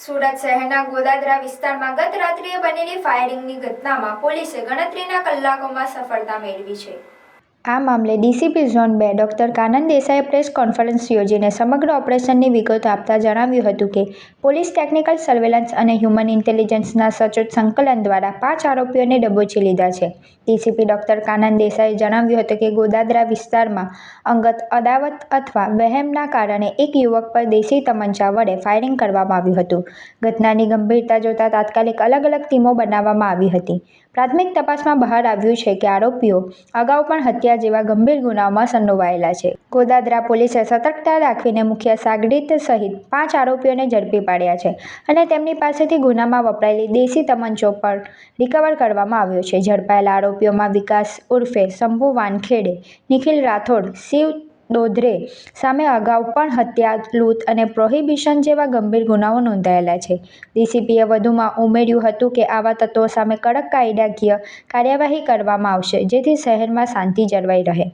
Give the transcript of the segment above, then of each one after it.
સુરત શહેરના ગોદાદરા વિસ્તારમાં ગત રાત્રિએ બનેલી ફાયરિંગની ઘટનામાં પોલીસે ગણતરીના કલાકોમાં સફળતા મેળવી છે। આ મામલે ડીસીપી ઝોન 2 ડોક્ટર કાનન દેસાઈએ પ્રેસ કોન્ફરન્સ યોજીને સમગ્ર ઓપરેશનની વિગતો આપતા જણાવ્યું હતું કે પોલીસ ટેકનિકલ સર્વેલન્સ અને હ્યુમન ઇન્ટેલિજન્સના સચોટ સંકલન દ્વારા 5 આરોપીઓને દબોચી લીધા છે। ડીસીપી ડોક્ટર કાનન દેસાઈએ જણાવ્યું હતું કે ગોદાદરા વિસ્તારમાં અંગત અદાવત અથવા વહેમના કારણે એક યુવક પર દેશી તમંચા વડે ફાયરિંગ કરવામાં આવ્યું હતું। ઘટનાની ગંભીરતા જોતા તાત્કાલિક અલગ અલગ ટીમો બનાવવામાં આવી હતી। પ્રાથમિક તપાસમાં બહાર આવ્યું છે કે આરોપીઓ અગાઉ પણ હત્યા જેવા ગંભીર ગુનાઓમાં સંડોવાયેલા છે। ગોદાદરા પોલીસે સતર્કતા દાખવીને મુખ્ય સાગરીત સહિત 5 આરોપીઓને ઝડપી પાડ્યા છે અને તેમની પાસેથી ગુનામાં વપરાયેલી દેશી તમંચો પણ રિકવર કરવામાં આવ્યો છે। ઝડપાયેલા આરોપીઓમાં વિકાસ ઉર્ફે શંભુ વાનખેડે, નિખિલ રાઠોડ, શિવ દોધરે સામે અગાઉ પણ હત્યા, લૂંટ અને પ્રોહિબિશન જેવા ગંભીર ગુનાઓ નોંધાયેલા છે। ડીસીપીએ વધુમાં ઉમેર્યું હતું કે આવા તત્વો સામે કડક કાયદાકીય કાર્યવાહી કરવામાં આવશે જેથી શહેરમાં શાંતિ જળવાઈ રહે।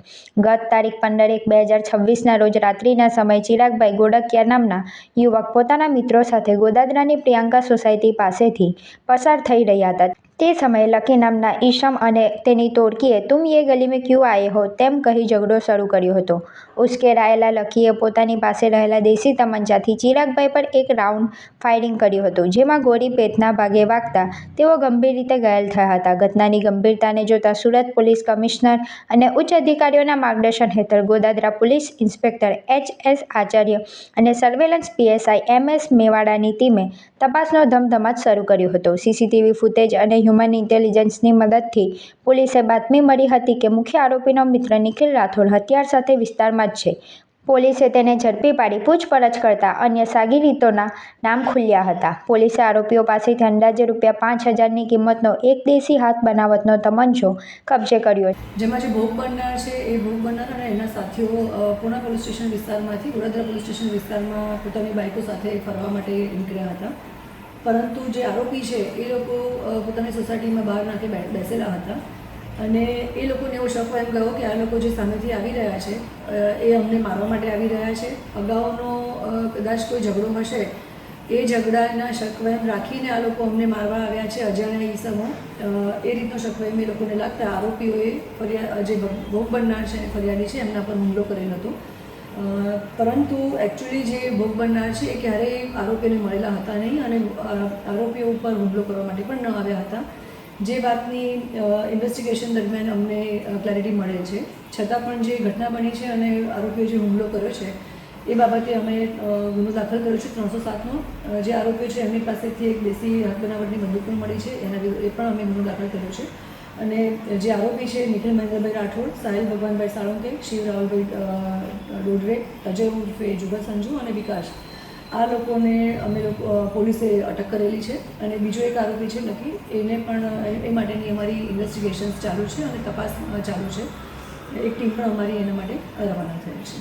ગત તારીખ 15/1/2026ના રોજ રાત્રિના સમયે ચિરાગભાઈ ગોડકિયા નામના યુવક પોતાના મિત્રો સાથે ગોદાદરાની પ્રિયંકા સોસાયટી પાસેથી પસાર થઈ રહ્યા હતા। તે સમયે લકી નામના ઈસમ અને તેની ટોળકીએ "તુમ યે ગલી મેં ક્યું આયે હો?" તેમ કહી ઝઘડો શરૂ કર્યો હતો। ઉશ્કેરાયેલા લકીએ પોતાની પાસે રહેલા દેશી તમંચાથી ચિરાગભાઈ પર એક રાઉન્ડ ફાયરિંગ કર્યું હતું જેમાં ગોળી પેટના ભાગે વાગતા તેઓ ગંભીર રીતે ઘાયલ થયા હતા। ઘટનાની ગંભીરતાને જોતા સુરત પોલીસ કમિશનર અને ઉચ્ચ અધિકારીઓના માર્ગદર્શન હેઠળ ગોદાદરા પોલીસ ઇન્સ્પેક્ટર એચ.એસ. આચાર્ય અને સર્વેલન્સ પીએસઆઈ એમ.એસ. મેવાડાની ટીમે તપાસનો ધમધમાટ શરૂ કર્યો હતો। સીસીટીવી ફૂટેજ અને હ્યુમન ઇન્ટેલિજન્સની મદદથી પોલીસે બાતમી મળી હતી કે મુખ્ય આરોપીનો મિત્ર નિખિલ રાઠોડ હથિયાર સાથે વિસ્તારમાં જ છે। પોલીસે તેને ઝડપી પાડી પૂછપરછ કરતા અન્ય સાગરીતોના નામ ખુલ્યા હતા। પોલીસે આરોપીઓ પાસેથી અંદાજે ₹5,000ની કિંમતનો એક દેશી હાથ બનાવટનો તમંચો કબજે કર્યો છે। જેમાં જે ભોગ બનનાર છે એ ભોગ બનનાર અને એના સાથીઓ પૂના પોલીસ સ્ટેશન વિસ્તારમાંથી ગોદાદરા પોલીસ સ્ટેશન વિસ્તારમાં પોતાની બાઇકો સાથે ફરવા માટે નીકળ્યા હતા, પરંતુ જે આરોપી છે એ લોકો પોતાની સોસાયટીમાં બહાર નાખે બેસેલા હતા અને એ લોકોને એવો શક એમ ગયો કે આ લોકો જે સામેથી આવી રહ્યા છે એ અમને મારવા માટે આવી રહ્યા છે। અગાઉનો કદાચ કોઈ ઝઘડો હશે, એ ઝઘડાના શકવેમ રાખીને આ લોકો અમને મારવા આવ્યા છે અજાણ્યા ઈસમો, એ રીતનો શકવેમ એ લોકોને લાગતા આરોપીઓએ જે ભોગ બનનાર છે ફરિયાદી છે એમના પર હુમલો કરેલ હતો। પરંતુ એકચ્યુઅલી જે ભોગ બનનાર છે એ ક્યારેય આરોપીઓને મળેલા હતા નહીં અને આરોપીઓ ઉપર હુમલો કરવા માટે પણ ન આવ્યા હતા, જે વાતની ઇન્વેસ્ટિગેશન દરમિયાન અમને ક્લેરિટી મળે છે। છતાં પણ જે ઘટના બની છે અને આરોપીઓ જે હુમલો કર્યો છે એ બાબતે અમે ગુનો દાખલ કર્યો છે 307નો। જે આરોપીઓ છે એમની પાસેથી એક દેશી હાથ બનાવટની બંદૂક પણ મળી છે, એના એ પણ અમે ગુનો દાખલ કર્યો છે। અને જે આરોપી છે નિખિલ મહેન્દ્રભાઈ રાઠોડ, સાહિલ ભગવાનભાઈ સાળુંકે, શિવ રાહુલભાઈ દોડરે, અજય ઉર્ફે જુગા સંજુ અને વિકાસ, આ લોકોને અમે પોલીસે અટક કરેલી છે। અને બીજો એક આરોપી છે લકી, એને પણ એ માટેની અમારી ઇન્વેસ્ટિગેશન્સ ચાલુ છે અને તપાસ ચાલુ છે। એક ટીમ પણ અમારી એના માટે રવાના થઈ છે।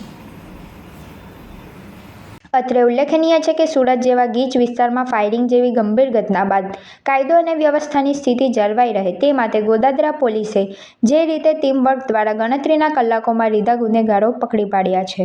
અત્રે ઉલ્લેખનીય છે કે સુરત જેવા ગીચ વિસ્તારમાં ફાયરિંગ જેવી ગંભીર ઘટના બાદ કાયદો અને વ્યવસ્થાની સ્થિતિ જળવાઈ રહે તે માટે ગોદાદરા પોલીસે જે રીતે ટીમવર્ક દ્વારા ગણતરીના કલાકોમાં લીધા ગુનેગારો પકડી પાડ્યા છે।